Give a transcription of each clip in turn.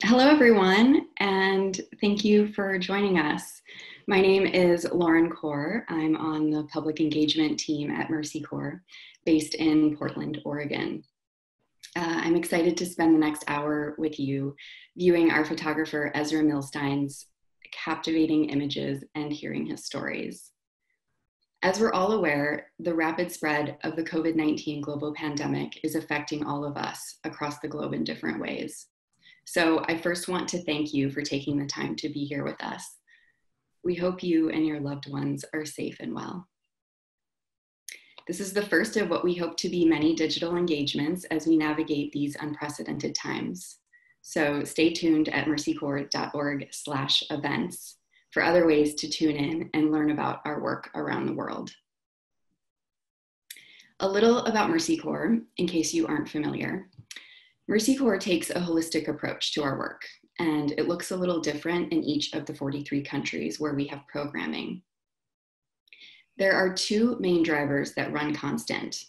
Hello, everyone, and thank you for joining us. My name is Lauren Kaur. I'm on the public engagement team at Mercy Corps, based in Portland, Oregon. I'm excited to spend the next hour with you, viewing our photographer Ezra Millstein's captivating images and hearing his stories. As we're all aware, the rapid spread of the COVID-19 global pandemic is affecting all of us across the globe in different ways. So I first want to thank you for taking the time to be here with us. We hope you and your loved ones are safe and well. This is the first of what we hope to be many digital engagements as we navigate these unprecedented times. So stay tuned at mercycorps.org/events for other ways to tune in and learn about our work around the world. A little about Mercy Corps, in case you aren't familiar. Mercy Corps takes a holistic approach to our work, and it looks a little different in each of the 43 countries where we have programming. There are two main drivers that run constant.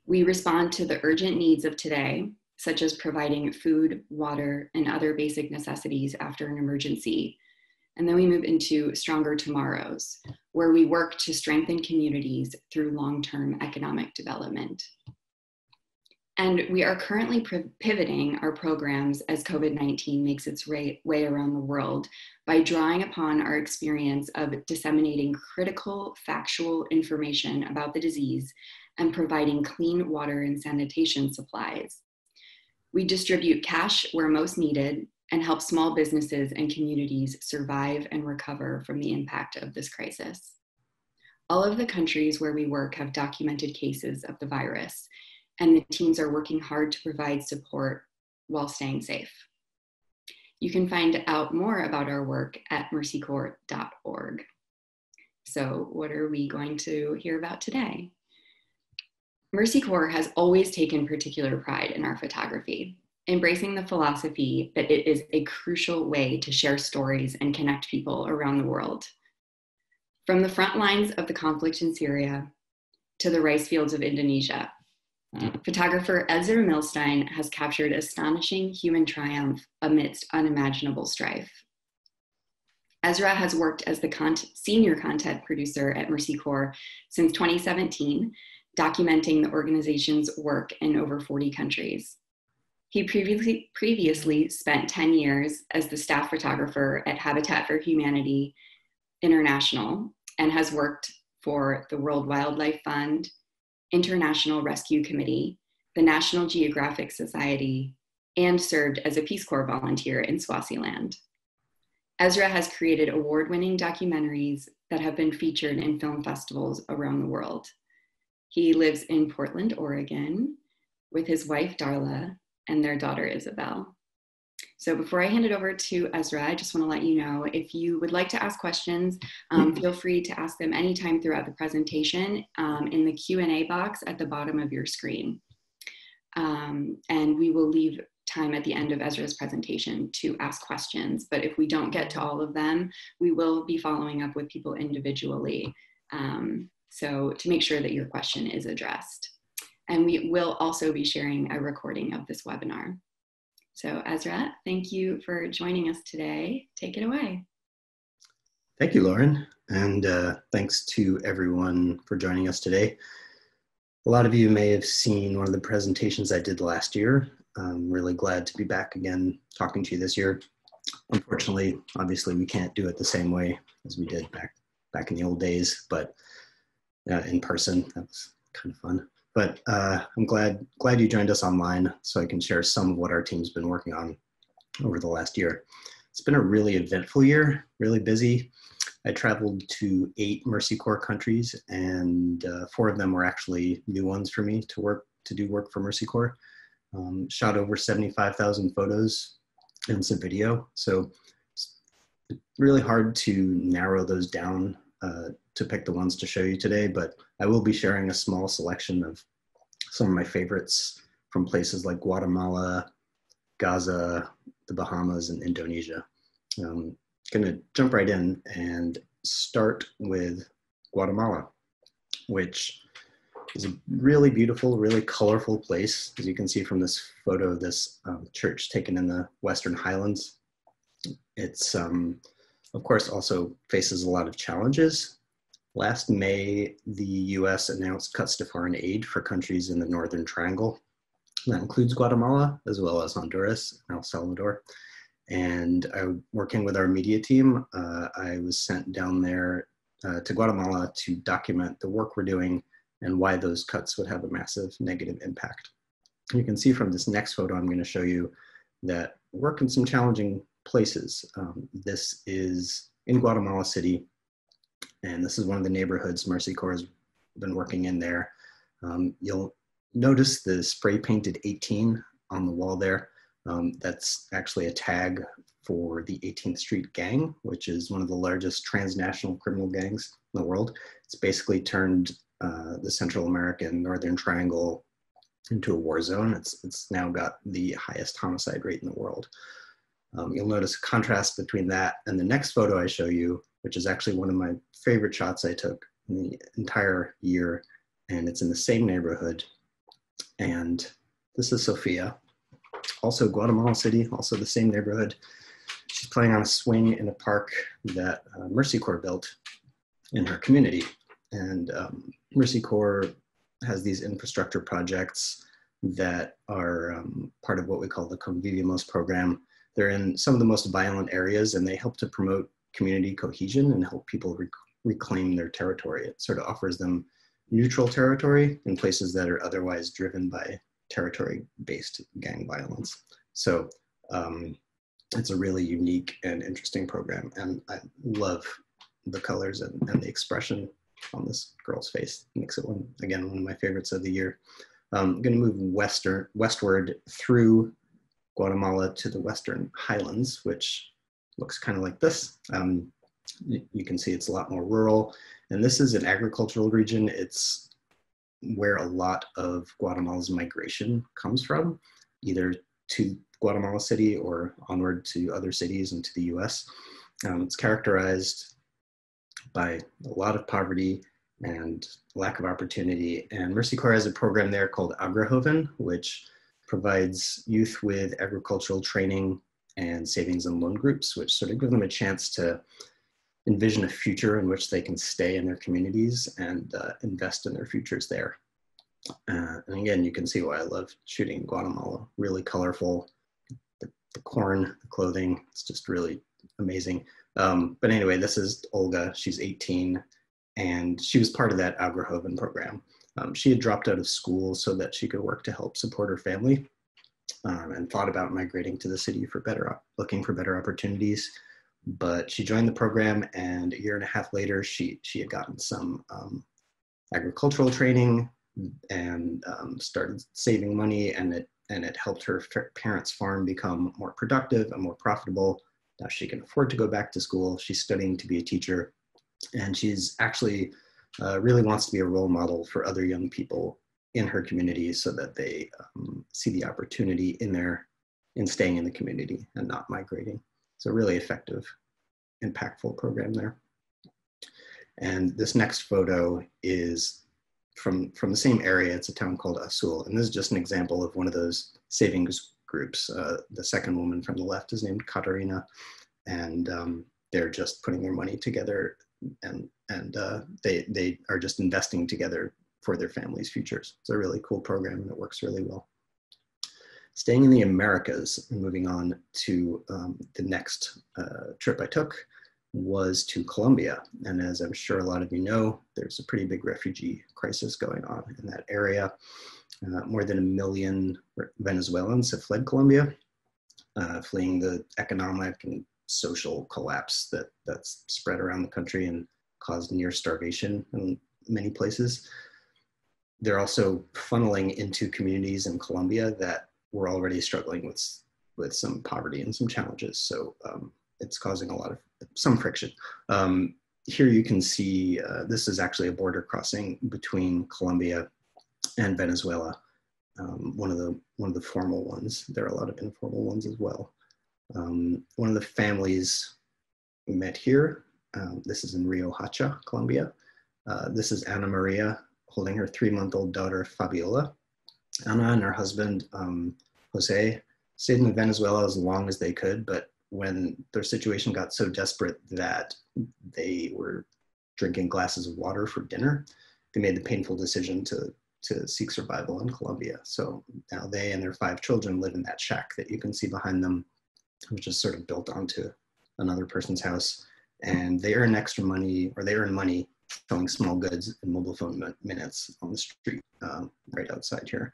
We respond to the urgent needs of today, such as providing food, water, and other basic necessities after an emergency. And then we move into stronger tomorrows, where we work to strengthen communities through long-term economic development. And we are currently pivoting our programs as COVID-19 makes its way around the world by drawing upon our experience of disseminating critical factual information about the disease and providing clean water and sanitation supplies. We distribute cash where most needed and help small businesses and communities survive and recover from the impact of this crisis. All of the countries where we work have documented cases of the virus, and the teams are working hard to provide support while staying safe. You can find out more about our work at mercycorps.org. So what are we going to hear about today? Mercy Corps has always taken particular pride in our photography, embracing the philosophy that it is a crucial way to share stories and connect people around the world. From the front lines of the conflict in Syria to the rice fields of Indonesia, photographer Ezra Millstein has captured astonishing human triumph amidst unimaginable strife. Ezra has worked as the senior content producer at Mercy Corps since 2017, documenting the organization's work in over 40 countries. He previously spent 10 years as the staff photographer at Habitat for Humanity International and has worked for the World Wildlife Fund, International Rescue Committee, the National Geographic Society, and served as a Peace Corps volunteer in Swaziland. Ezra has created award-winning documentaries that have been featured in film festivals around the world. He lives in Portland, Oregon, with his wife, Darla, and their daughter, Isabel. So before I hand it over to Ezra, I just want to let you know, if you would like to ask questions, feel free to ask them anytime throughout the presentation in the Q&A box at the bottom of your screen. And we will leave time at the end of Ezra's presentation to ask questions. But if we don't get to all of them, we will be following up with people individually. So to make sure that your question is addressed. And we will also be sharing a recording of this webinar. So Ezra, thank you for joining us today. Take it away. Thank you, Lauren. And thanks to everyone for joining us today. A lot of you may have seen one of the presentations I did last year. I'm really glad to be back again talking to you this year. Unfortunately, obviously, we can't do it the same way as we did back in the old days, but in person, that was kind of fun. But I'm glad you joined us online so I can share some of what our team's been working on over the last year. It's been a really eventful year, really busy. I traveled to 8 Mercy Corps countries, and 4 of them were actually new ones for me to do work for Mercy Corps. Shot over 75,000 photos and some video. So it's really hard to narrow those down to pick the ones to show you today, but I will be sharing a small selection of some of my favorites from places like Guatemala, Gaza, the Bahamas, and Indonesia. I'm gonna jump right in and start with Guatemala, which It's a really beautiful, really colorful place. As you can see from this photo of this church taken in the Western Highlands. It's, of course, also faces a lot of challenges. Last May, the US announced cuts to foreign aid for countries in the Northern Triangle. That includes Guatemala, as well as Honduras and El Salvador. And working with our media team, I was sent down there to Guatemala to document the work we're doing and why those cuts would have a massive negative impact. You can see from this next photo I'm going to show you that we work in some challenging places. This is in Guatemala City, and this is one of the neighborhoods Mercy Corps has been working in there. You'll notice the spray painted 18 on the wall there. That's actually a tag for the 18th Street Gang, which is one of the largest transnational criminal gangs in the world. It's basically turned the Central American Northern Triangle into a war zone. It's now got the highest homicide rate in the world. You'll notice a contrast between that and the next photo I show you, which is actually one of my favorite shots I took in the entire year, and it's in the same neighborhood. And this is Sophia, also Guatemala City, also the same neighborhood. She's playing on a swing in a park that Mercy Corps built in her community. And Mercy Corps has these infrastructure projects that are part of what we call the Convivimos program. They're in some of the most violent areas, and they help to promote community cohesion and help people reclaim their territory. It sort of offers them neutral territory in places that are otherwise driven by territory-based gang violence. So it's a really unique and interesting program, and I love the colors and the expression on this girl's face. It makes it, one of my favorites of the year. I'm going to move westward through Guatemala to the Western Highlands, which looks kind of like this. You can see it's a lot more rural, and this is an agricultural region. It's where a lot of Guatemala's migration comes from, either to Guatemala City or onward to other cities and to the US. It's characterized by a lot of poverty and lack of opportunity. And Mercy Corps has a program there called Agrojoven, which provides youth with agricultural training and savings and loan groups, which sort of give them a chance to envision a future in which they can stay in their communities and invest in their futures there. And again, you can see why I love shooting in Guatemala. Really colorful, the corn, the clothing, it's just really amazing. But anyway, this is Olga. She's 18, and she was part of that Agrojoven program. She had dropped out of school so that she could work to help support her family, and thought about migrating to the city for looking for better opportunities. But she joined the program, and a year and a half later, she had gotten some agricultural training and started saving money, and it helped her parents' farm become more productive and more profitable. Now she can afford to go back to school. She's studying to be a teacher, and she's actually really wants to be a role model for other young people in her community so that they see the opportunity in staying in the community and not migrating. It's a really effective, impactful program there. And this next photo is from the same area. It's a town called Azul. And this is just an example of one of those savings groups. The second woman from the left is named Katarina, and they're just putting their money together, and they are just investing together for their families' futures. It's a really cool program, and it works really well. Staying in the Americas and moving on to the next trip I took was to Colombia. And as I'm sure a lot of you know, there's a pretty big refugee crisis going on in that area. More than 1 million Venezuelans have fled Colombia, fleeing the economic and social collapse that's spread around the country and caused near starvation in many places. They're also funneling into communities in Colombia that were already struggling with some poverty and some challenges. So it's causing some friction. Here you can see, this is actually a border crossing between Colombia and Venezuela. One of the formal ones. There are a lot of informal ones as well. One of the families met here. This is in Rio Hacha, Colombia. This is Ana Maria holding her 3-month-old daughter, Fabiola. Ana and her husband, Jose, stayed in Venezuela as long as they could, but when their situation got so desperate that they were drinking glasses of water for dinner, they made the painful decision to seek survival in Colombia. So now they and their 5 children live in that shack that you can see behind them, which is sort of built onto another person's house. And they earn extra money, or they earn money selling small goods and mobile phone minutes on the street right outside here.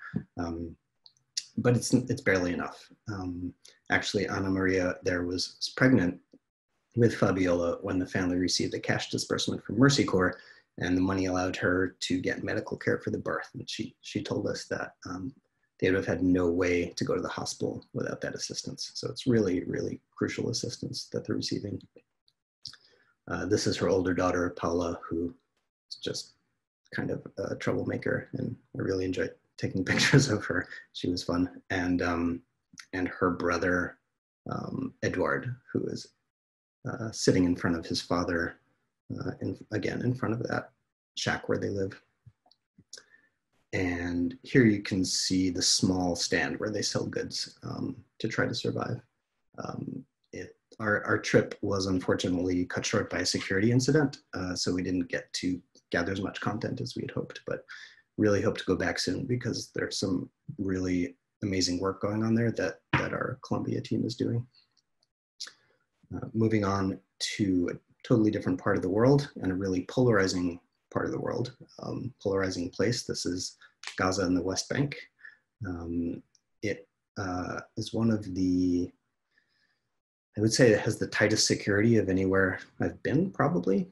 But it's barely enough. Actually, Ana Maria there was pregnant with Fabiola when the family received a cash disbursement from Mercy Corps, and the money allowed her to get medical care for the birth. And she told us that they would have had no way to go to the hospital without that assistance. So it's really, really crucial assistance that they're receiving. This is her older daughter, Paula, who is just kind of a troublemaker, and I really enjoyed taking pictures of her. She was fun. And her brother, Edward, who is sitting in front of his father, again, in front of that shack where they live. And here you can see the small stand where they sell goods to try to survive. Our trip was unfortunately cut short by a security incident, so we didn't get to gather as much content as we had hoped, but really hope to go back soon because there's some really amazing work going on there that our Colombia team is doing. Moving on to a totally different part of the world and a really polarizing part of the world, polarizing place. This is Gaza and the West Bank. It is one of the, I would say it has the tightest security of anywhere I've been, probably.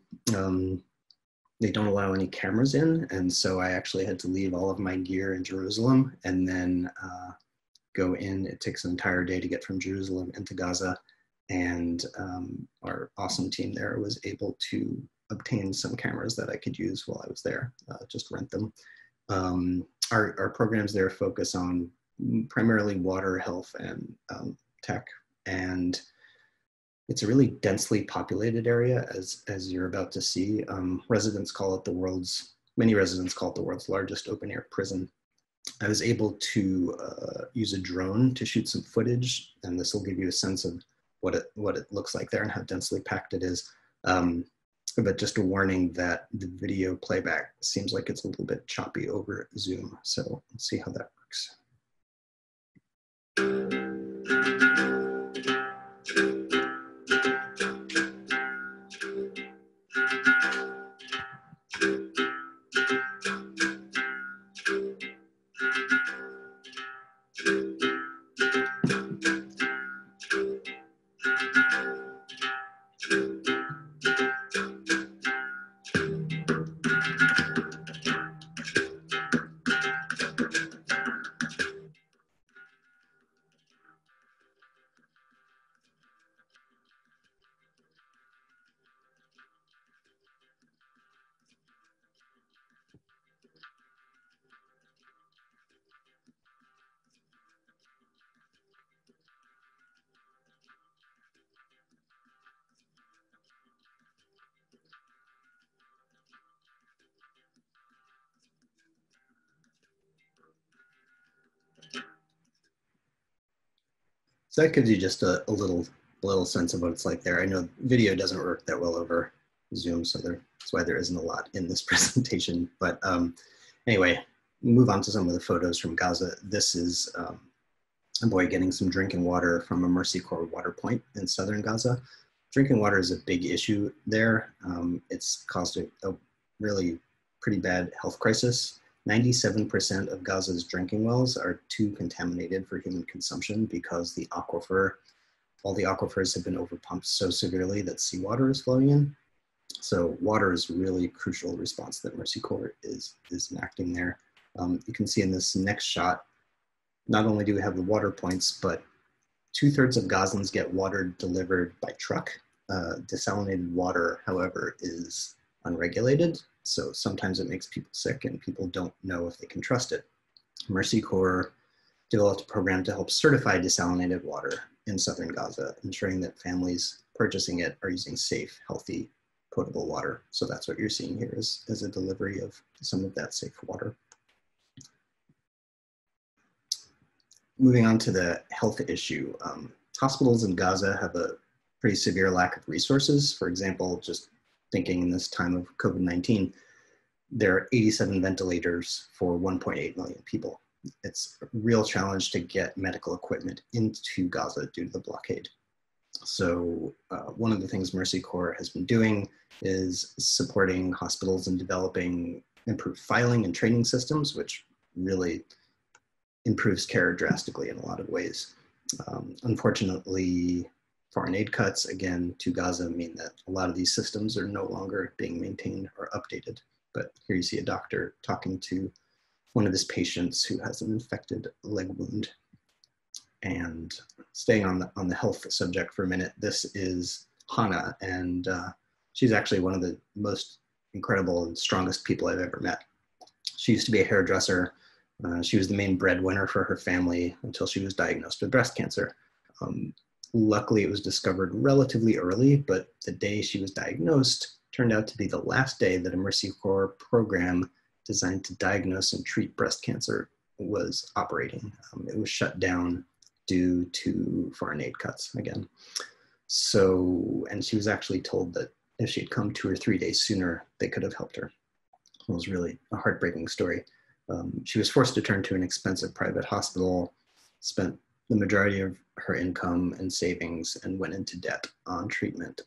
They don't allow any cameras in, and so I actually had to leave all of my gear in Jerusalem and then go in. It takes an entire day to get from Jerusalem into Gaza, and our awesome team there was able to obtain some cameras that I could use while I was there, just rent them. Our programs there focus on primarily water, health, and tech, and it's a really densely populated area, as you're about to see. Many residents call it the world's largest open air prison. I was able to use a drone to shoot some footage, and this will give you a sense of what it looks like there and how densely packed it is. But just a warning that the video playback seems like it's a little bit choppy over Zoom. So let's see how that works. So that gives you just a little sense of what it's like there. I know video doesn't work that well over Zoom, so that's why there isn't a lot in this presentation. But anyway, move on to some of the photos from Gaza. This is a boy getting some drinking water from a Mercy Corps water point in southern Gaza. Drinking water is a big issue there. It's caused a really pretty bad health crisis. 97% of Gaza's drinking wells are too contaminated for human consumption because all the aquifers have been overpumped so severely that seawater is flowing in. So water is really a crucial response that Mercy Corps is enacting there. You can see in this next shot, not only do we have the water points, but 2/3 of Gazans get water delivered by truck. Desalinated water, however, is unregulated. So sometimes it makes people sick and people don't know if they can trust it. Mercy Corps developed a program to help certify desalinated water in southern Gaza, ensuring that families purchasing it are using safe, healthy, potable water. So that's what you're seeing here is a delivery of some of that safe water. Moving on to the health issue. Hospitals in Gaza have a pretty severe lack of resources. For example, just thinking in this time of COVID-19, there are 87 ventilators for 1.8 million people. It's a real challenge to get medical equipment into Gaza due to the blockade. So one of the things Mercy Corps has been doing is supporting hospitals in developing improved filing and training systems, which really improves care drastically in a lot of ways. Unfortunately, foreign aid cuts, again, to Gaza mean that a lot of these systems are no longer being maintained or updated. But here you see a doctor talking to one of his patients who has an infected leg wound. And staying on the health subject for a minute, this is Hannah, and she's actually one of the most incredible and strongest people I've ever met. She used to be a hairdresser. She was the main breadwinner for her family until she was diagnosed with breast cancer. Luckily, it was discovered relatively early, but the day she was diagnosed turned out to be the last day that a Mercy Corps program designed to diagnose and treat breast cancer was operating. It was shut down due to foreign aid cuts again. So, and she was actually told that if she had come 2 or 3 days sooner, they could have helped her. It was really a heartbreaking story. She was forced to turn to an expensive private hospital, spent the majority of her income and savings, and went into debt on treatment.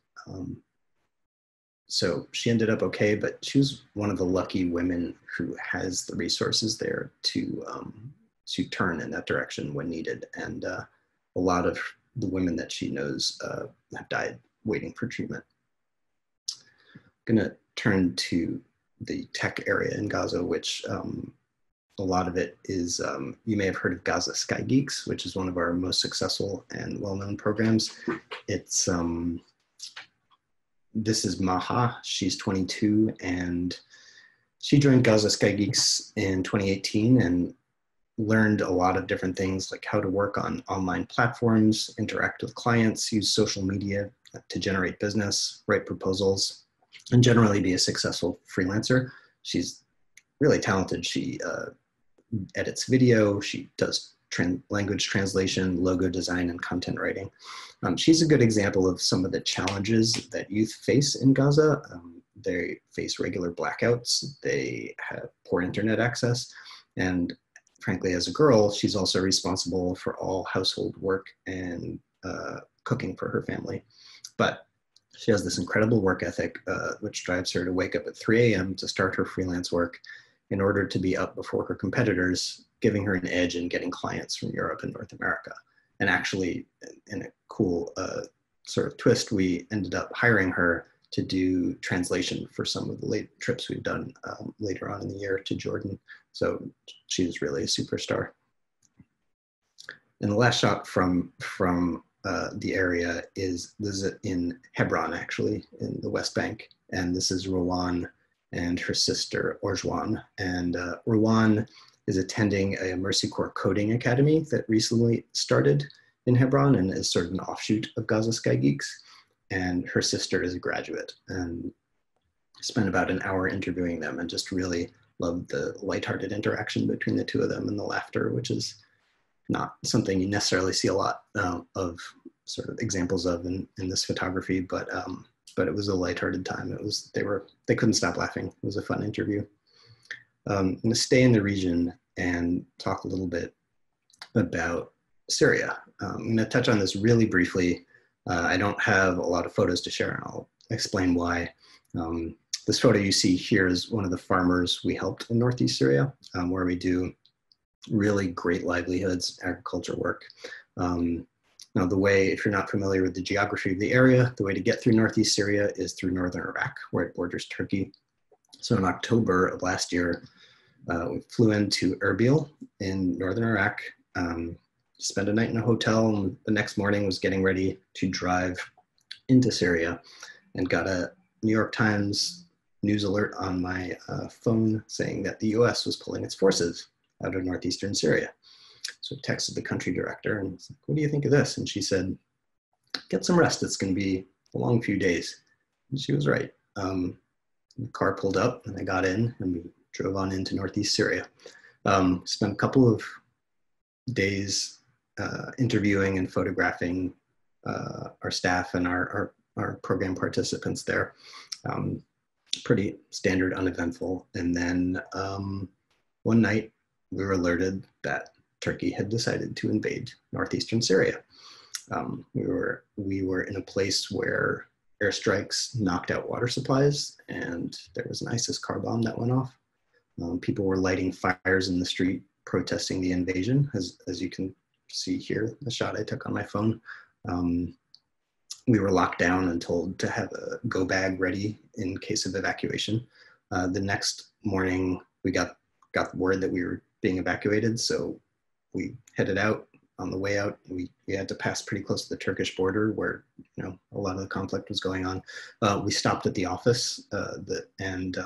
So she ended up okay, but she was one of the lucky women who has the resources there to turn in that direction when needed. And a lot of the women that she knows have died waiting for treatment. I'm gonna turn to the tech area in Gaza, which a lot of it is, you may have heard of Gaza Sky Geeks, which is one of our most successful and well-known programs. It's, this is Maha, she's 22, and she joined Gaza Sky Geeks in 2018 and learned a lot of different things, like how to work on online platforms, interact with clients, use social media to generate business, write proposals, and generally be a successful freelancer. She's really talented. She edits video, she does language translation, logo design, and content writing. She's a good example of some of the challenges that youth face in Gaza. They face regular blackouts, they have poor internet access, and frankly, as a girl, she's also responsible for all household work and cooking for her family. But she has this incredible work ethic, which drives her to wake up at 3 a.m. to start her freelance work in order to be up before her competitors, giving her an edge in getting clients from Europe and North America. And actually, in a cool sort of twist, we ended up hiring her to do translation for some of the late trips we've done later on in the year to Jordan. So she's really a superstar. And the last shot from the area is, this is in Hebron, actually, in the West Bank. And this is Rowan and her sister, Orjwan. And Rowan is attending a Mercy Corps coding academy that recently started in Hebron and is sort of an offshoot of Gaza Sky Geeks. And her sister is a graduate, and spent about an hour interviewing them and just really loved the lighthearted interaction between the two of them and the laughter, which is not something you necessarily see a lot of sort of examples of in this photography, but it was a lighthearted time. They couldn't stop laughing. It was a fun interview. I'm gonna stay in the region and talk a little bit about Syria. I'm gonna touch on this really briefly. I don't have a lot of photos to share, and I'll explain why. This photo you see here is one of the farmers we helped in Northeast Syria, where we do really great livelihoods, agriculture work. Now the way, if you're not familiar with the geography of the area, the way to get through Northeast Syria is through northern Iraq, where it borders Turkey. So in October of last year, we flew into Erbil in northern Iraq, spent a night in a hotel, and the next morning was getting ready to drive into Syria, and got a New York Times news alert on my phone saying that the US was pulling its forces out of northeastern Syria. So I texted the country director and was like, what do you think of this? And she said, get some rest, it's gonna be a long few days. And she was right. the car pulled up and I got in and we drove on into Northeast Syria. Spent a couple of days interviewing and photographing our staff and our program participants there. Pretty standard, uneventful. And then one night we were alerted that Turkey had decided to invade northeastern Syria. We were in a place where airstrikes knocked out water supplies, and there was an ISIS car bomb that went off. People were lighting fires in the street, protesting the invasion, as you can see here, the shot I took on my phone. We were locked down and told to have a go bag ready in case of evacuation. The next morning, we got word that we were being evacuated, so we headed out. On the way out, we had to pass pretty close to the Turkish border where, you know, a lot of the conflict was going on. We stopped at the office and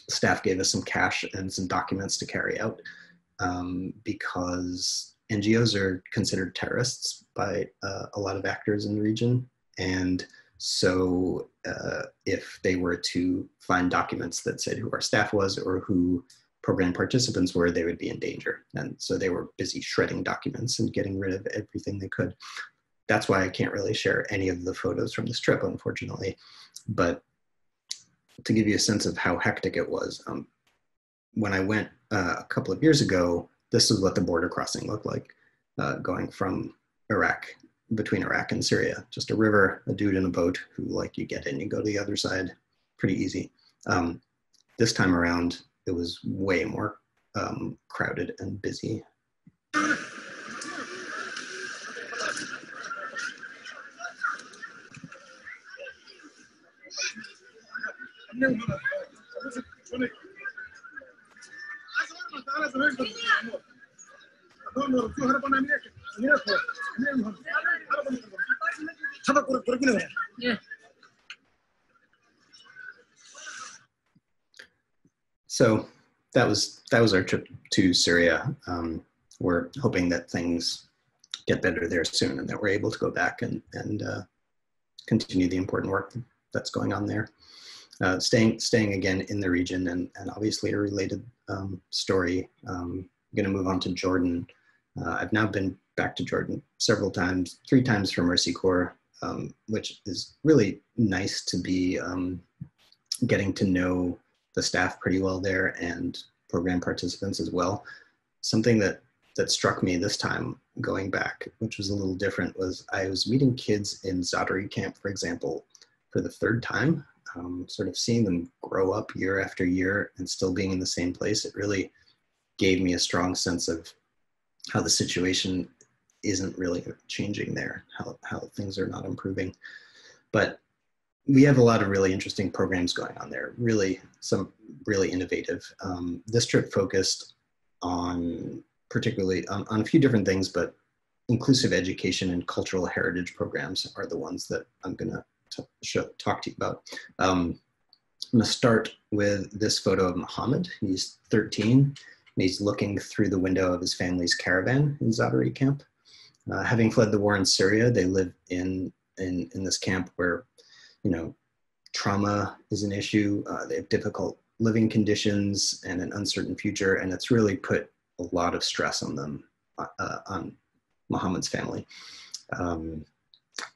staff gave us some cash and some documents to carry out because NGOs are considered terrorists by a lot of actors in the region. And so if they were to find documents that said who our staff was or who program participants were, they would be in danger. And so they were busy shredding documents and getting rid of everything they could. That's why I can't really share any of the photos from this trip, unfortunately. But to give you a sense of how hectic it was, when I went a couple of years ago, this is what the border crossing looked like, going from Iraq, between Iraq and Syria. Just a river, a dude in a boat who, like, you get in, you go to the other side, pretty easy. This time around, it was way more crowded and busy. So that was our trip to Syria. We're hoping that things get better there soon and that we're able to go back and continue the important work that's going on there. Staying again in the region and obviously a related story. I'm going to move on to Jordan. I've now been back to Jordan several times, 3 times for Mercy Corps, which is really nice to be getting to know the staff pretty well there and program participants as well. Something that struck me this time going back, which was a little different, was I was meeting kids in Zadari camp, for example, for the 3rd time, sort of seeing them grow up year after year and still being in the same place. It really gave me a strong sense of how the situation isn't really changing there, how things are not improving. But we have a lot of really interesting programs going on there, some really innovative. This trip focused particularly on a few different things, but inclusive education and cultural heritage programs are the ones that I'm gonna talk to you about. I'm gonna start with this photo of Muhammad. He's 13, and he's looking through the window of his family's caravan in Zadari camp. Having fled the war in Syria, they live in this camp where, you know, trauma is an issue. They have difficult living conditions and an uncertain future, and it's really put a lot of stress on them, on Muhammad's family.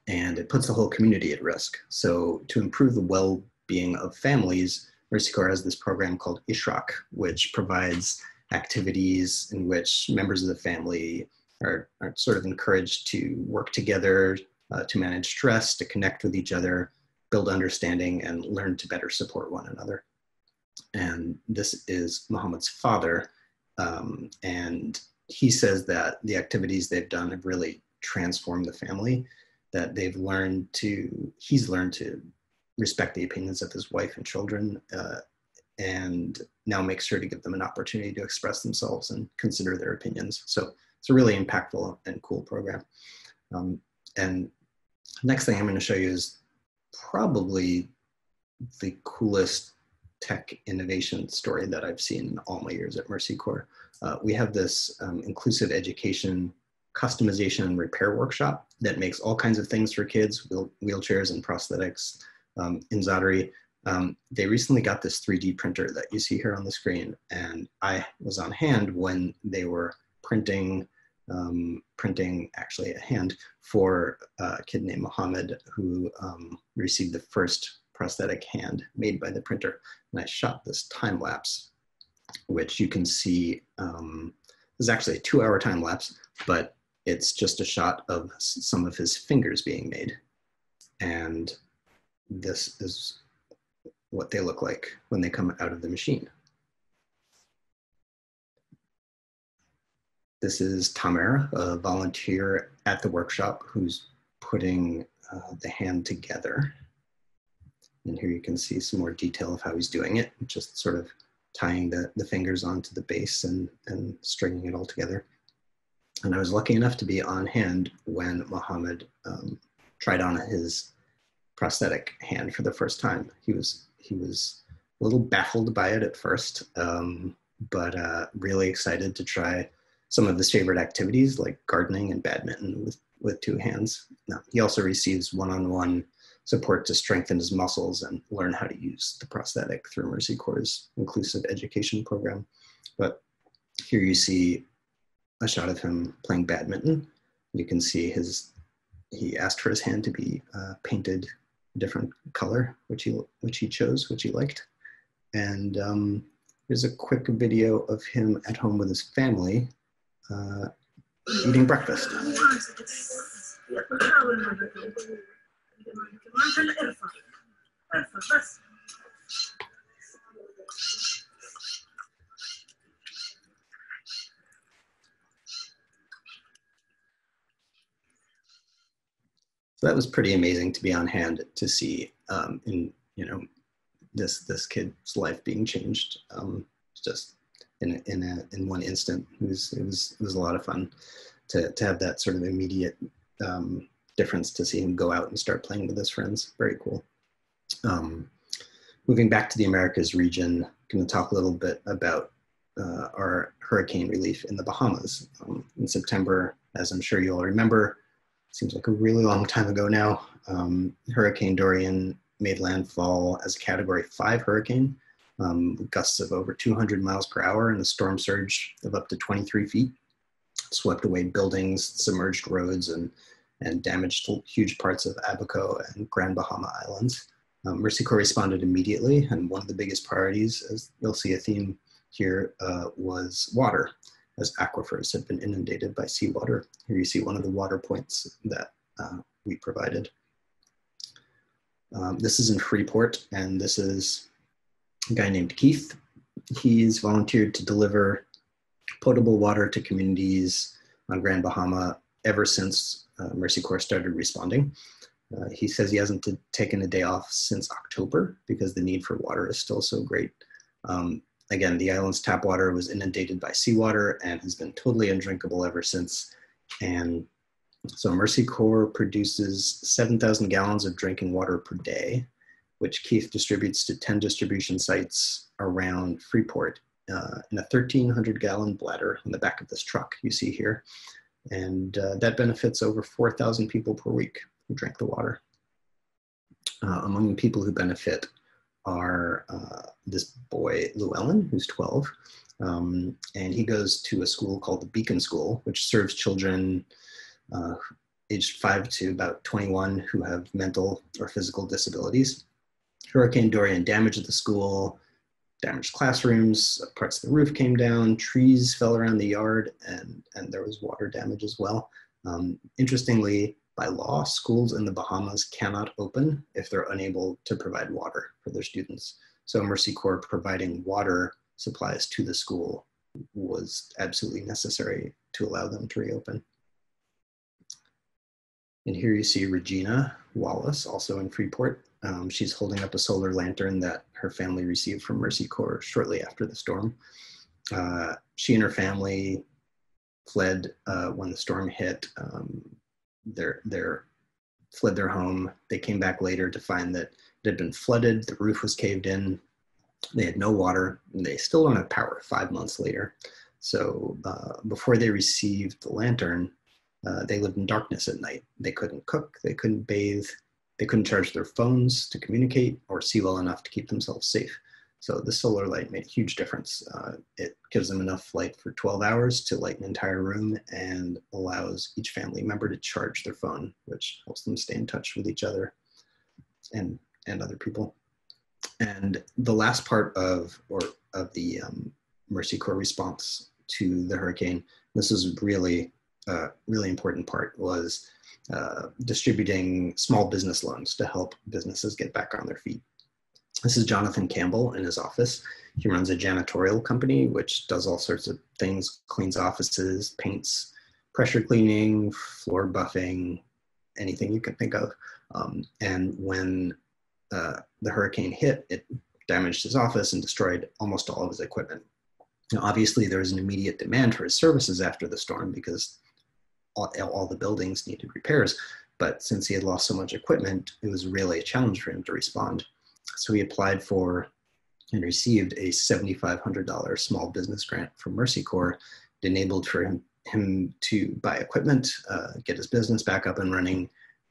And it puts the whole community at risk. So to improve the well-being of families, Mercy Corps has this program called Ishraq, which provides activities in which members of the family are sort of encouraged to work together, to manage stress, to connect with each other, build understanding, and learn to better support one another. And this is Muhammad's father. And he says that the activities they've done have really transformed the family, that he's learned to respect the opinions of his wife and children, and now makes sure to give them an opportunity to express themselves and consider their opinions. So it's a really impactful and cool program. And next thing I'm going to show you is probably the coolest tech innovation story that I've seen in all my years at Mercy Corps. We have this inclusive education customization and repair workshop that makes all kinds of things for kids, wheelchairs and prosthetics in Zadari. They recently got this 3D printer that you see here on the screen, and I was on hand when they were printing actually a hand for a kid named Mohammed who received the first prosthetic hand made by the printer. And I shot this time lapse, which you can see is actually a 2-hour time lapse, but it's just a shot of some of his fingers being made. And this is what they look like when they come out of the machine. This is Tamer, a volunteer at the workshop who's putting the hand together. And here you can see some more detail of how he's doing it, just sort of tying the fingers onto the base and stringing it all together. And I was lucky enough to be on hand when Mohammed tried on his prosthetic hand for the first time. He was a little baffled by it at first, but really excited to try some of his favorite activities like gardening and badminton with 2 hands. Now, he also receives one-on-one support to strengthen his muscles and learn how to use the prosthetic through Mercy Corps' inclusive education program. But here you see a shot of him playing badminton. You can see he asked for his hand to be painted a different color, which he chose, which he liked. And here's a quick video of him at home with his family eating breakfast. So that was pretty amazing to be on hand to see this kid's life being changed just in one instant. It was a lot of fun to have that sort of immediate difference, to see him go out and start playing with his friends. Very cool. Moving back to the Americas region, I'm going to talk a little bit about our hurricane relief in the Bahamas. In September, as I'm sure you all remember, seems like a really long time ago now, Hurricane Dorian made landfall as a Category 5 hurricane, with gusts of over 200 miles per hour and a storm surge of up to 23 feet. Swept away buildings, submerged roads, and damaged huge parts of Abaco and Grand Bahama Islands. Mercy Corps responded immediately, and one of the biggest priorities, as you'll see a theme here, was water, as aquifers had been inundated by seawater. Here you see one of the water points that we provided. This is in Freeport, and this is a guy named Keith. He's volunteered to deliver potable water to communities on Grand Bahama ever since Mercy Corps started responding. He says he hasn't taken a day off since October because the need for water is still so great. Again, the island's tap water was inundated by seawater and has been totally undrinkable ever since. And so Mercy Corps produces 7,000 gallons of drinking water per day, which Keith distributes to 10 distribution sites around Freeport in a 1,300-gallon bladder in the back of this truck you see here. And that benefits over 4,000 people per week who drink the water. Among the people who benefit are this boy, Llewellyn, who's 12, and he goes to a school called the Beacon School, which serves children aged 5 to about 21 who have mental or physical disabilities. Hurricane Dorian damaged the school, damaged classrooms, parts of the roof came down, trees fell around the yard, and there was water damage as well. Interestingly, by law, schools in the Bahamas cannot open if they're unable to provide water for their students. So Mercy Corps providing water supplies to the school was absolutely necessary to allow them to reopen. And here you see Regina Wallace, also in Freeport. She's holding up a solar lantern that her family received from Mercy Corps shortly after the storm. She and her family fled when the storm hit. Fled their home. They came back later to find that it had been flooded, the roof was caved in, they had no water, and they still don't have power 5 months later. So before they received the lantern, they lived in darkness at night. They couldn't cook, they couldn't bathe, They couldn't charge their phones to communicate or see well enough to keep themselves safe. So the solar light made a huge difference. It gives them enough light for 12 hours to light an entire room and allows each family member to charge their phone, which helps them stay in touch with each other and other people. And the last part of the Mercy Corps response to the hurricane, this is really important part, was distributing small business loans to help businesses get back on their feet. This is Jonathan Campbell in his office. He runs a janitorial company, which does all sorts of things, cleans offices, paints, pressure cleaning, floor buffing, anything you can think of. And when the hurricane hit, it damaged his office and destroyed almost all of his equipment. Now, obviously, there was an immediate demand for his services after the storm because all the buildings needed repairs. But since he had lost so much equipment, it was really a challenge for him to respond. So he applied for and received a $7,500 small business grant from Mercy Corps. It enabled for him to buy equipment, get his business back up and running,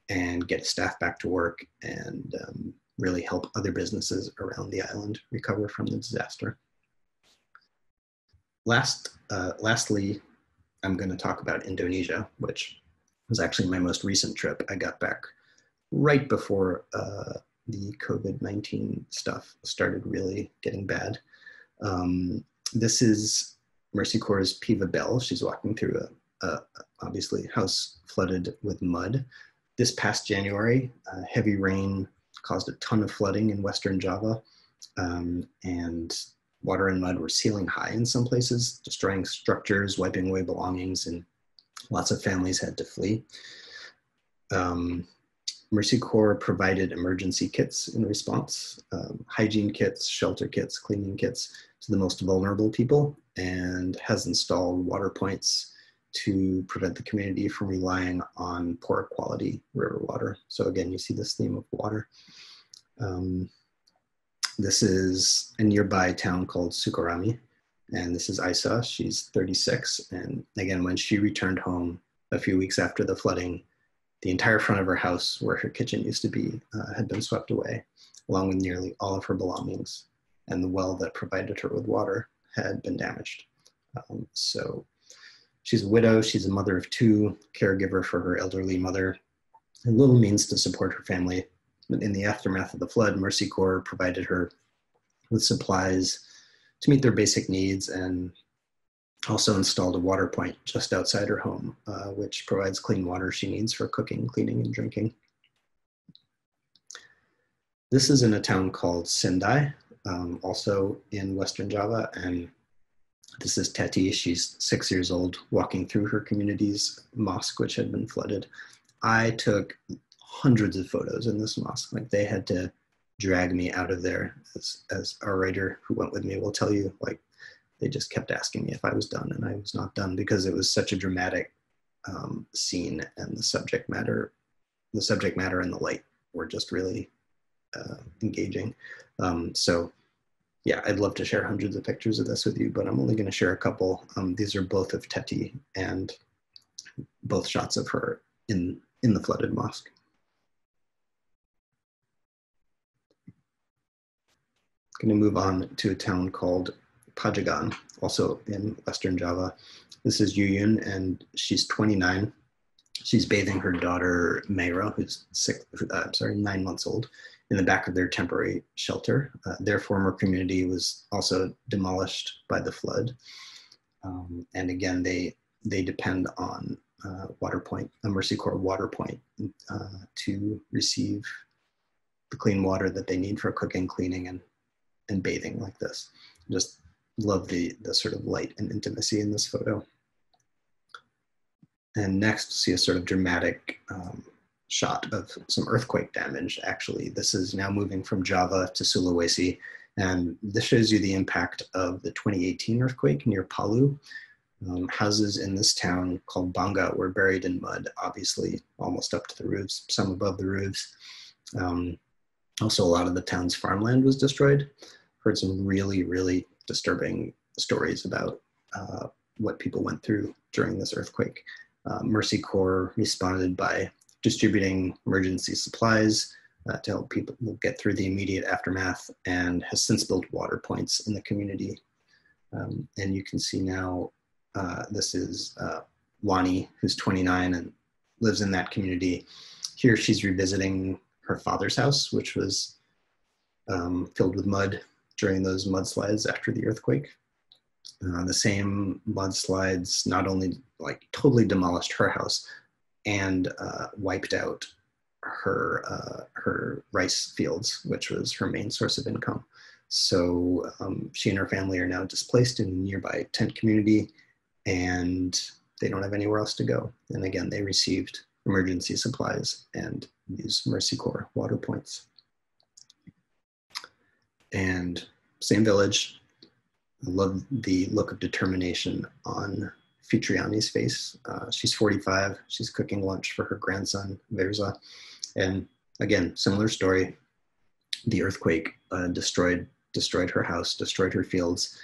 and get his staff back to work, and really help other businesses around the island recover from the disaster. Lastly, I'm going to talk about Indonesia, which was actually my most recent trip. I got back right before the COVID-19 stuff started really getting bad. This is Mercy Corps' Piva Bell. She's walking through a obviously house flooded with mud. This past January, heavy rain caused a ton of flooding in Western Java, and water and mud were ceiling high in some places, destroying structures, wiping away belongings, and lots of families had to flee. Mercy Corps provided emergency kits in response, hygiene kits, shelter kits, cleaning kits to the most vulnerable people, and has installed water points to prevent the community from relying on poor quality river water. So again, you see this theme of water. This is a nearby town called Sukarami, and this is Isa. She's 36, and again, when she returned home a few weeks after the flooding, the entire front of her house, where her kitchen used to be, had been swept away, along with nearly all of her belongings, and the well that provided her with water had been damaged. So she's a widow, she's a mother of two, caregiver for her elderly mother, and little means to support her family. But in the aftermath of the flood, Mercy Corps provided her with supplies to meet their basic needs, and also installed a water point just outside her home, which provides clean water she needs for cooking, cleaning, and drinking. This is in a town called Sindai, also in Western Java, and this is Teti. She's 6 years old, walking through her community's mosque, which had been flooded. I took hundreds of photos in this mosque. Like, they had to drag me out of there, as our writer who went with me will tell you. Like, they just kept asking me if I was done, and I was not done, because it was such a dramatic scene, and the subject matter and the light were just really engaging. So yeah, I'd love to share hundreds of pictures of this with you, but I'm only going to share a couple. These are both of Teti, and both shots of her in the flooded mosque. I'm going to move on to a town called Pajagan, also in Western Java. This is Yuyun, and she's 29. She's bathing her daughter, Mayra, who's 9 months old, in the back of their temporary shelter. Their former community was also demolished by the flood. And again, they depend on a Mercy Corps water point to receive the clean water that they need for cooking, cleaning, and bathing like this. Just love the sort of light and intimacy in this photo. And next, see a sort of dramatic shot of some earthquake damage. Actually, this is now moving from Java to Sulawesi, and this shows you the impact of the 2018 earthquake near Palu. Houses in this town called Bangka were buried in mud, obviously almost up to the roofs, some above the roofs. Also, a lot of the town's farmland was destroyed. Heard some really, really disturbing stories about what people went through during this earthquake. Mercy Corps responded by distributing emergency supplies, to help people get through the immediate aftermath, and has since built water points in the community. And you can see now, this is Wani, who's 29 and lives in that community. Here she's revisiting her father's house, which was filled with mud during those mudslides after the earthquake. The same mudslides not only like totally demolished her house and wiped out her rice fields, which was her main source of income. So she and her family are now displaced in a nearby tent community, and they don't have anywhere else to go. And again, they received emergency supplies and use Mercy Corps water points. And same village. I love the look of determination on Fitriani's face. She's 45. She's cooking lunch for her grandson, Verza. And again, similar story. The earthquake destroyed her house, destroyed her fields,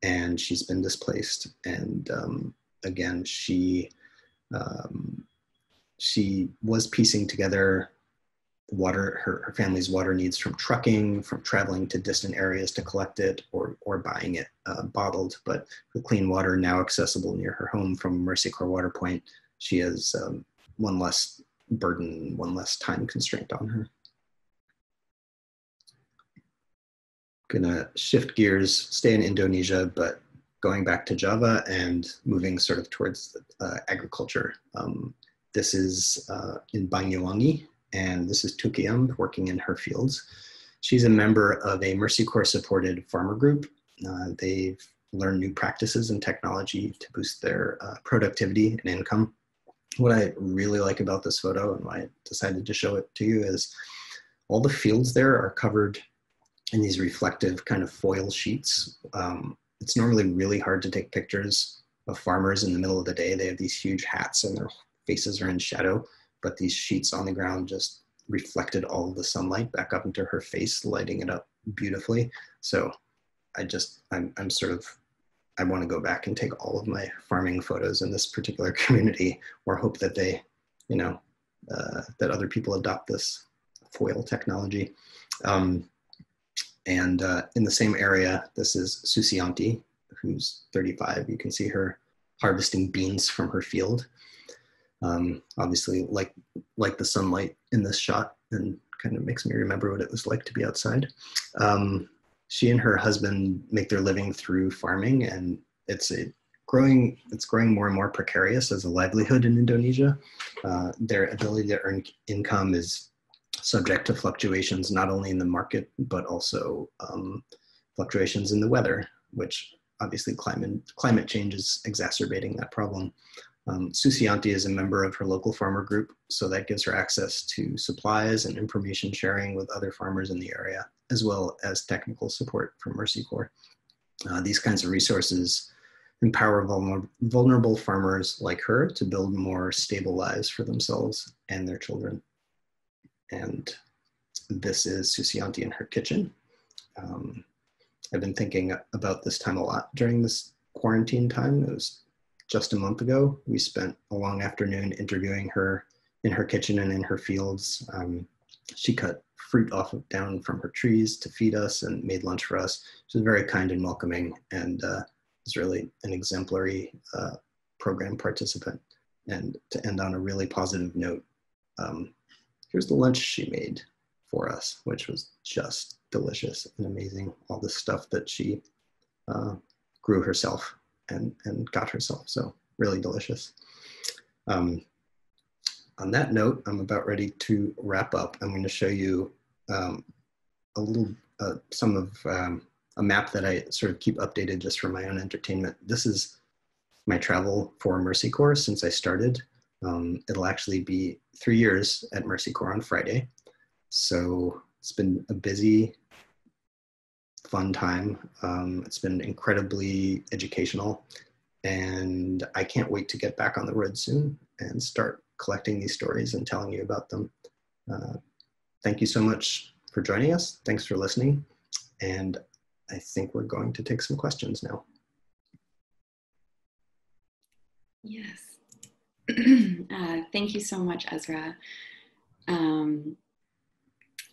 and she's been displaced. And again, she was piecing together her family's water needs from trucking, from traveling to distant areas to collect it, or buying it bottled. But with clean water now accessible near her home from Mercy Corps water point, she has one less burden, one less time constraint on her. Gonna shift gears, stay in Indonesia, but going back to Java and moving sort of towards agriculture. This is in Banyuwangi, and this is Tukiyam working in her fields. She's a member of a Mercy Corps supported farmer group. They've learned new practices and technology to boost their productivity and income. What I really like about this photo, and why I decided to show it to you, is all the fields there are covered in these reflective kind of foil sheets. It's normally really hard to take pictures of farmers in the middle of the day. They have these huge hats and their faces are in shadow, but these sheets on the ground just reflected all of the sunlight back up into her face, lighting it up beautifully. So I want to go back and take all of my farming photos in this particular community, or hope that they, that other people adopt this foil technology. And in the same area, this is Susianti, who's 35. You can see her harvesting beans from her field. Obviously, like the sunlight in this shot, and kind of makes me remember what it was like to be outside. She and her husband make their living through farming, and it's growing more and more precarious as a livelihood in Indonesia. Their ability to earn income is subject to fluctuations, not only in the market, but also fluctuations in the weather, which obviously climate change is exacerbating that problem. Susianti is a member of her local farmer group, so that gives her access to supplies and information sharing with other farmers in the area, as well as technical support from Mercy Corps. These kinds of resources empower vulnerable farmers like her to build more stable lives for themselves and their children. And this is Susianti in her kitchen. I've been thinking about this time a lot during this quarantine time. It was just a month ago. We spent a long afternoon interviewing her in her kitchen and in her fields. She cut fruit down from her trees to feed us and made lunch for us. She was very kind and welcoming, and was really an exemplary program participant. And to end on a really positive note, here's the lunch she made for us, which was just delicious and amazing. All the stuff that she grew herself and got herself, so really delicious. On that note, I'm about ready to wrap up. I'm going to show you a map that I sort of keep updated just for my own entertainment. This is my travel for Mercy Corps since I started. It'll actually be 3 years at Mercy Corps on Friday. So it's been a busy, fun time. It's been incredibly educational, and I can't wait to get back on the road soon and start collecting these stories and telling you about them. Thank you so much for joining us. Thanks for listening. And I think we're going to take some questions now. Yes. Thank you so much, Ezra.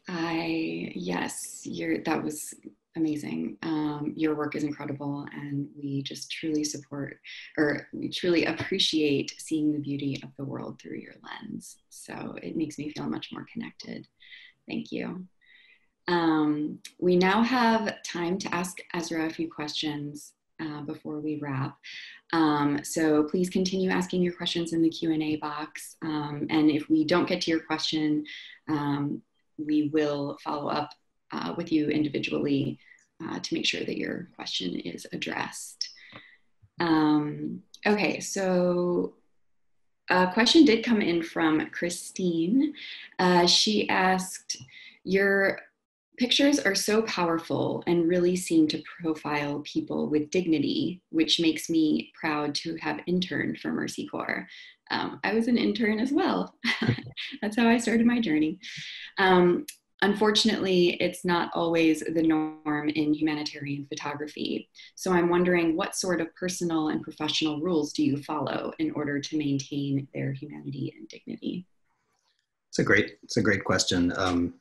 Yes, that was amazing. Your work is incredible, and we just truly support, or we truly appreciate seeing the beauty of the world through your lens. So it makes me feel much more connected. Thank you. We now have time to ask Ezra a few questions before we wrap. So please continue asking your questions in the Q&A box. And if we don't get to your question, we will follow up with you individually to make sure that your question is addressed. Okay, so a question did come in from Christine. She asked, your pictures are so powerful and really seem to profile people with dignity, which makes me proud to have interned for Mercy Corps. I was an intern as well. That's how I started my journey. Unfortunately, it's not always the norm in humanitarian photography. So I'm wondering, what sort of personal and professional rules do you follow in order to maintain their humanity and dignity? It's a great question.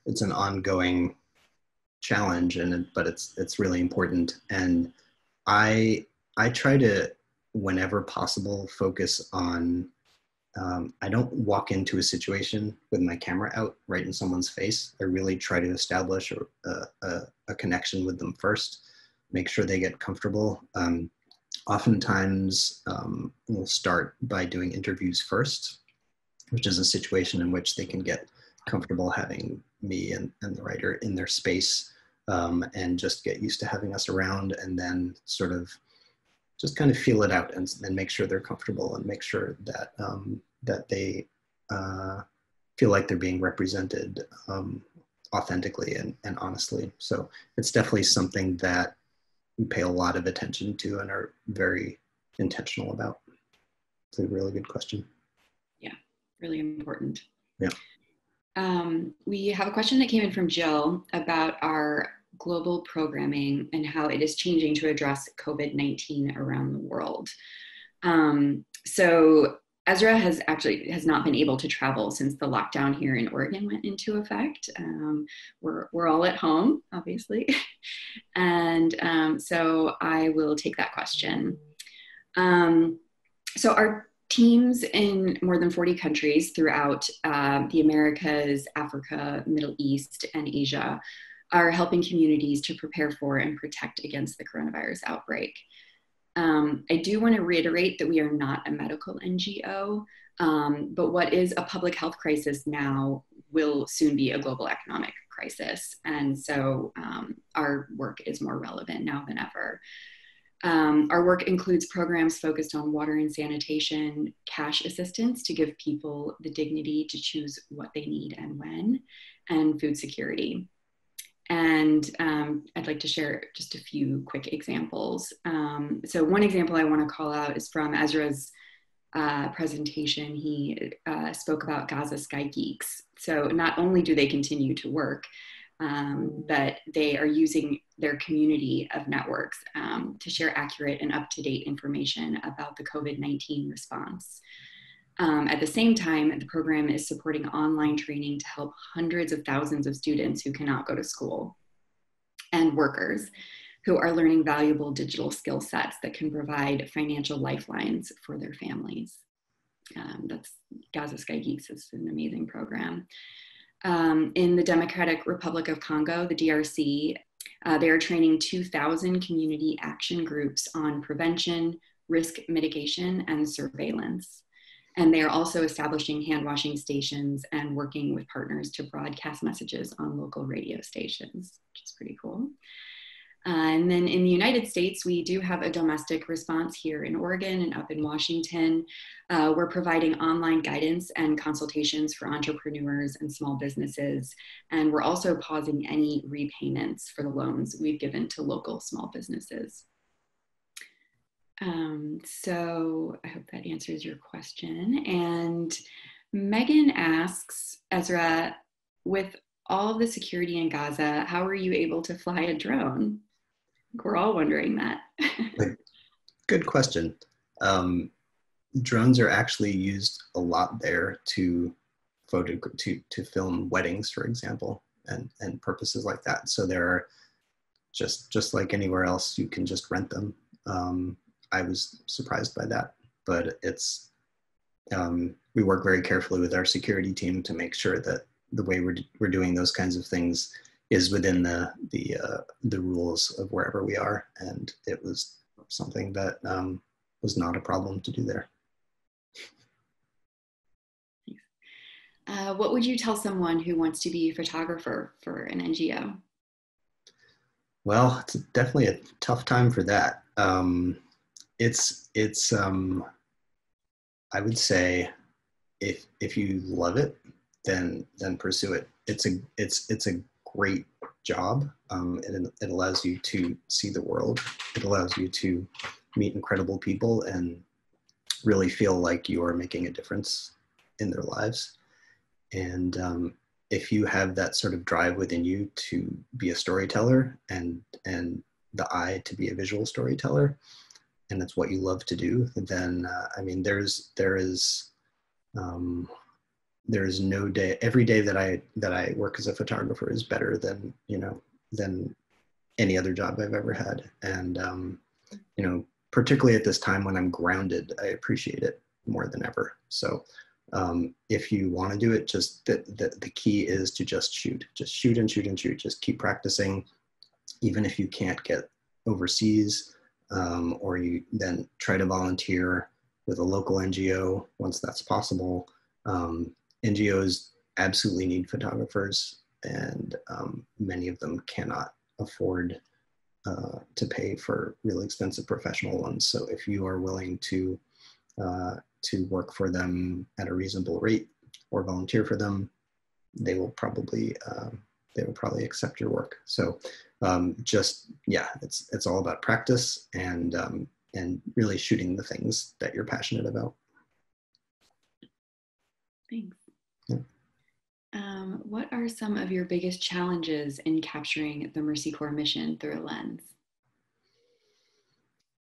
It's an ongoing challenge, but it's really important. And I try to, whenever possible, focus on. I don't walk into a situation with my camera out right in someone's face. I really try to establish a connection with them first, make sure they get comfortable. Oftentimes, we'll start by doing interviews first, which is a situation in which they can get comfortable having me and the writer in their space, and just get used to having us around, and then sort of just kind of feel it out and make sure they're comfortable and make sure that that they feel like they're being represented authentically and honestly. So it's definitely something that we pay a lot of attention to and are very intentional about. It's a really good question. Yeah, really important. Yeah. We have a question that came in from Jill about our global programming and how it is changing to address COVID-19 around the world. So Ezra has not been able to travel since the lockdown here in Oregon went into effect. We're all at home, obviously. And so I will take that question. So our teams in more than 40 countries throughout the Americas, Africa, Middle East, and Asia are helping communities to prepare for and protect against the coronavirus outbreak. I do want to reiterate that we are not a medical NGO, but what is a public health crisis now will soon be a global economic crisis. And so our work is more relevant now than ever. Our work includes programs focused on water and sanitation, cash assistance to give people the dignity to choose what they need and when, and food security. And I'd like to share just a few quick examples. So one example I want to call out is from Ezra's presentation. He spoke about Gaza Sky Geeks. So not only do they continue to work, but they are using their community of networks to share accurate and up-to-date information about the COVID-19 response. At the same time, the program is supporting online training to help hundreds of thousands of students who cannot go to school and workers who are learning valuable digital skill sets that can provide financial lifelines for their families. That's Gaza Sky Geeks is an amazing program. In the Democratic Republic of Congo, the DRC, they are training 2,000 community action groups on prevention, risk mitigation, and surveillance. And they are also establishing hand washing stations and working with partners to broadcast messages on local radio stations, which is pretty cool. And then in the United States, we do have a domestic response here in Oregon and up in Washington. We're providing online guidance and consultations for entrepreneurs and small businesses. And we're also pausing any repayments for the loans we've given to local small businesses. So I hope that answers your question. And Megan asks, Ezra, with all of the security in Gaza, how are you able to fly a drone? We're all wondering that. Good question. Drones are actually used a lot there to film weddings, for example. and purposes like that. So there are just like anywhere else, you can just rent them. I was surprised by that, but it's, we work very carefully with our security team to make sure that the way we're doing those kinds of things is within the rules of wherever we are. And it was something that was not a problem to do there. What would you tell someone who wants to be a photographer for an NGO? Well, it's definitely a tough time for that. It's I would say if you love it, then pursue it. It's a great job. It allows you to see the world. It allows you to meet incredible people and really feel like you are making a difference in their lives. And if you have that sort of drive within you to be a storyteller and the eye to be a visual storyteller, and it's what you love to do, then I mean, there is no day. Every day that I work as a photographer is better than than any other job I've ever had. And particularly at this time when I'm grounded, I appreciate it more than ever. So if you want to do it, just the key is to just shoot and shoot and shoot. Just keep practicing, even if you can't get overseas, or you then try to volunteer with a local NGO once that's possible. NGOs absolutely need photographers, and many of them cannot afford to pay for really expensive professional ones. So if you are willing to work for them at a reasonable rate or volunteer for them, they will probably accept your work. So it's all about practice and really shooting the things that you're passionate about. Thanks. Yeah. What are some of your biggest challenges in capturing the Mercy Corps mission through a lens?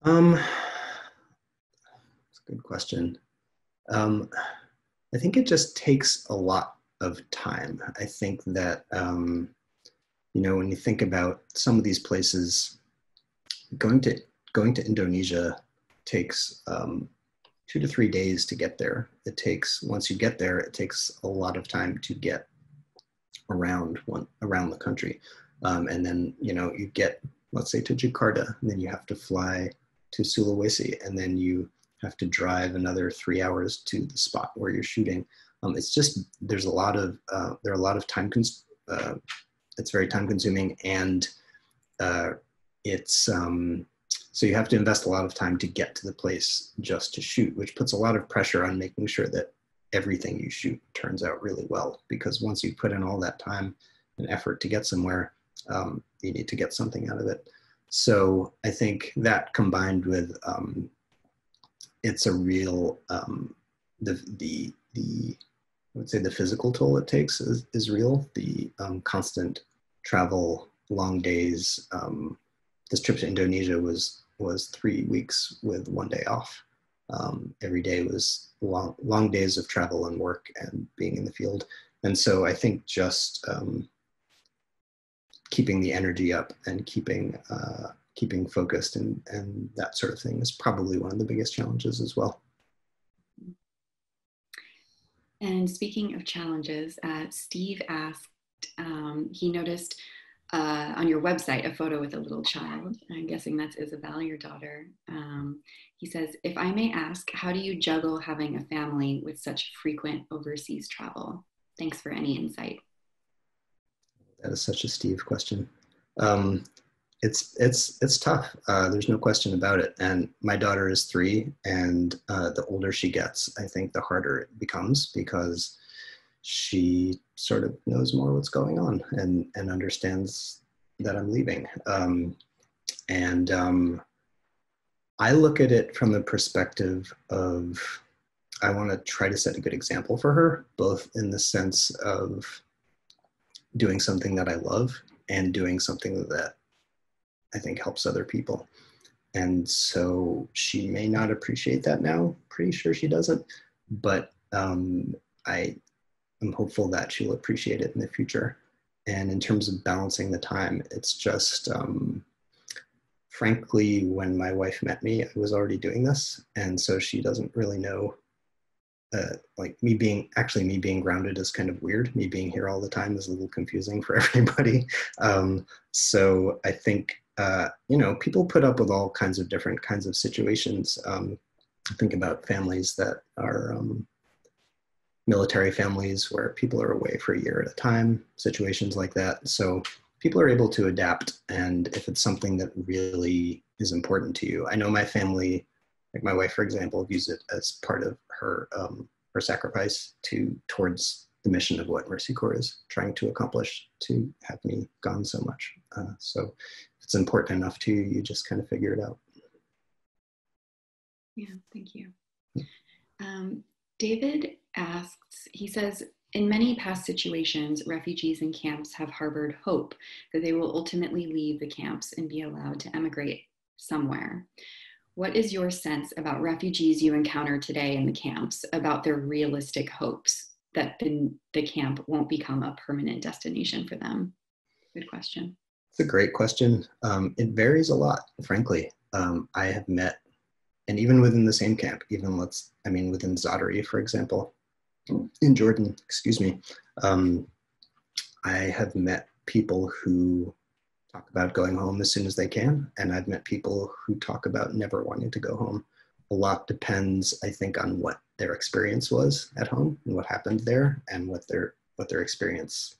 That's a good question. I think it just takes a lot of time. I think that, when you think about some of these places, going to Indonesia takes 2 to 3 days to get there. Once you get there, it takes a lot of time to get around the country. And then, you get, let's say, to Jakarta, and then you have to fly to Sulawesi, and then you have to drive another 3 hours to the spot where you're shooting. It's just, there are a lot of time, it's very time consuming, and so you have to invest a lot of time to get to the place just to shoot, which puts a lot of pressure on making sure that everything you shoot turns out really well. Because once you put in all that time and effort to get somewhere, you need to get something out of it. So I think that combined with it's a real I would say the physical toll it takes is real. The constant travel, long days. This trip to Indonesia was 3 weeks with 1 day off. Every day was long days of travel and work and being in the field. And so I think just keeping the energy up and keeping focused and that sort of thing is probably one of the biggest challenges as well. And speaking of challenges, Steve asked, he noticed on your website a photo with a little child. I'm guessing that's Isabel, your daughter. He says, if I may ask, how do you juggle having a family with such frequent overseas travel? Thanks for any insight. That is such a Steve question. It's tough. There's no question about it. And my daughter is 3, and the older she gets, I think the harder it becomes, because she sort of knows more what's going on and understands that I'm leaving. I look at it from the perspective of, I want to try to set a good example for her, both in the sense of doing something that I love and doing something that I think helps other people. And so she may not appreciate that now. Pretty sure she doesn't, but I am hopeful that she'll appreciate it in the future. And in terms of balancing the time, it's just, frankly, when my wife met me, I was already doing this. And so she doesn't really know, like me being grounded is kind of weird. Me being here all the time is a little confusing for everybody. So I think, people put up with all kinds of different kinds of situations. Think about families that are military families where people are away for a year at a time, situations like that. So people are able to adapt. And if it's something that really is important to you, I know my family, like my wife, for example, views it as part of her sacrifice towards the mission of what Mercy Corps is trying to accomplish, to have me gone so much. So if it's important enough to you, you just kind of figure it out. Yeah, thank you. David asks, he says, in many past situations, refugees in camps have harbored hope that they will ultimately leave the camps and be allowed to emigrate somewhere. What is your sense about refugees you encounter today in the camps, about their realistic hopes that the camp won't become a permanent destination for them? Good question. It's a great question. It varies a lot, frankly. I have met, and even within the same camp, within Zaatari, for example, in Jordan, I have met people who talk about going home as soon as they can, and I've met people who talk about never wanting to go home. A lot depends, I think, on what their experience was at home and what happened there, and what their experience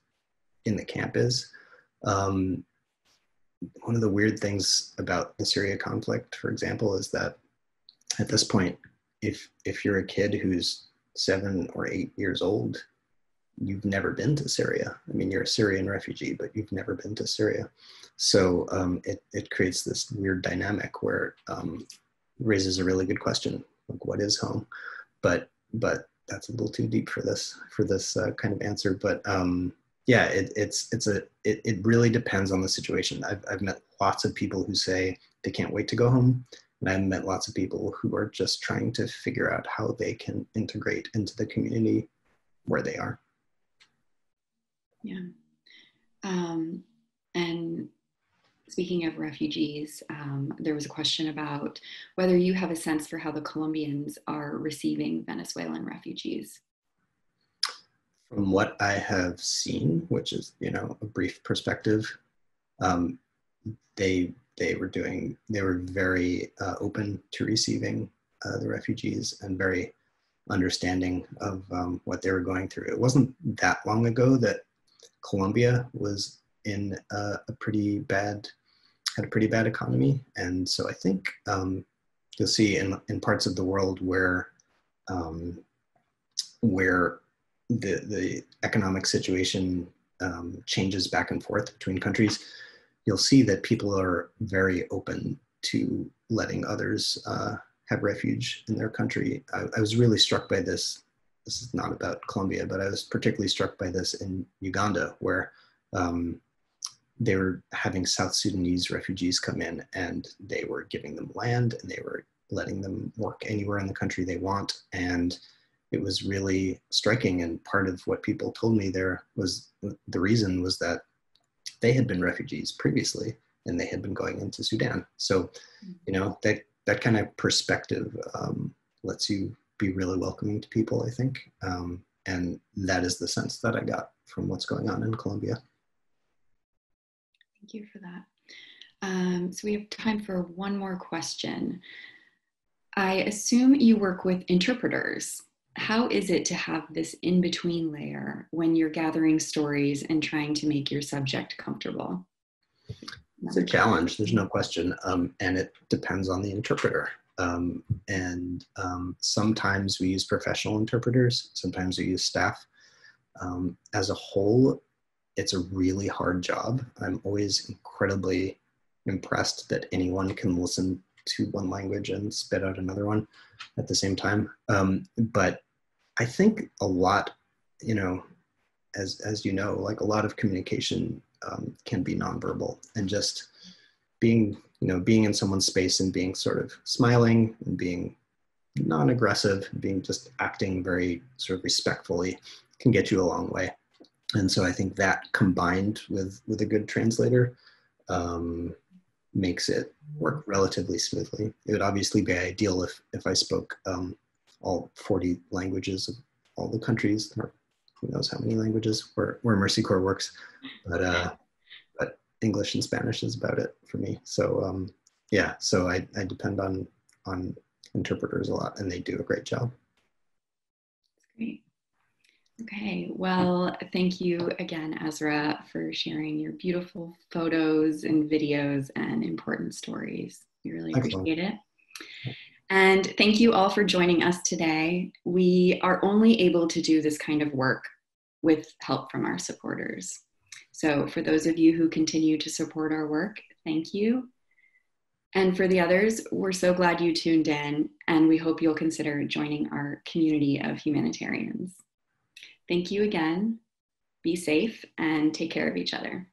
in the camp is. One of the weird things about the Syria conflict, for example, is that at this point, if you're a kid who's 7 or 8 years old, you've never been to Syria. I mean, you're a Syrian refugee, but you've never been to Syria. So it creates this weird dynamic where it raises a really good question, like what is home? But that's a little too deep for this kind of answer. But yeah, it really depends on the situation. I've met lots of people who say they can't wait to go home. And I've met lots of people who are just trying to figure out how they can integrate into the community where they are. Yeah. And speaking of refugees, there was a question about whether you have a sense for how the Colombians are receiving Venezuelan refugees. From what I have seen, which is, a brief perspective, they were very open to receiving the refugees and very understanding of what they were going through. It wasn't that long ago that Colombia was in had a pretty bad economy. And so I think you'll see in parts of the world where the economic situation changes back and forth between countries, you'll see that people are very open to letting others have refuge in their country. I was really struck by this. This is not about Colombia, but I was particularly struck by this in Uganda, where they were having South Sudanese refugees come in, and they were giving them land, and they were letting them work anywhere in the country they want. And it was really striking. And part of what people told me there was the reason was that they had been refugees previously, and they had been going into Sudan. So, that kind of perspective lets you be really welcoming to people, I think. And that is the sense that I got from what's going on in Colombia. Thank you for that. So we have time for one more question. I assume you work with interpreters. How is it to have this in-between layer when you're gathering stories and trying to make your subject comfortable? It's a challenge, there's no question. And it depends on the interpreter. Sometimes we use professional interpreters, sometimes we use staff. As a whole, it's a really hard job. I'm always incredibly impressed that anyone can listen to one language and spit out another one at the same time. But I think a lot, as you know, like a lot of communication can be nonverbal, and just being in someone's space and being sort of smiling and being non-aggressive, being just acting very sort of respectfully can get you a long way. And so I think that combined with a good translator makes it work relatively smoothly. It would obviously be ideal if I spoke all 40 languages of all the countries, or who knows how many languages where Mercy Corps works, but English and Spanish is about it for me. So yeah, so I depend on interpreters a lot, and they do a great job. Great. Okay, well, thank you again, Ezra, for sharing your beautiful photos and videos and important stories. We really appreciate it. And thank you all for joining us today. We are only able to do this kind of work with help from our supporters. So for those of you who continue to support our work, thank you. And for the others, we're so glad you tuned in, and we hope you'll consider joining our community of humanitarians. Thank you again. Be safe and take care of each other.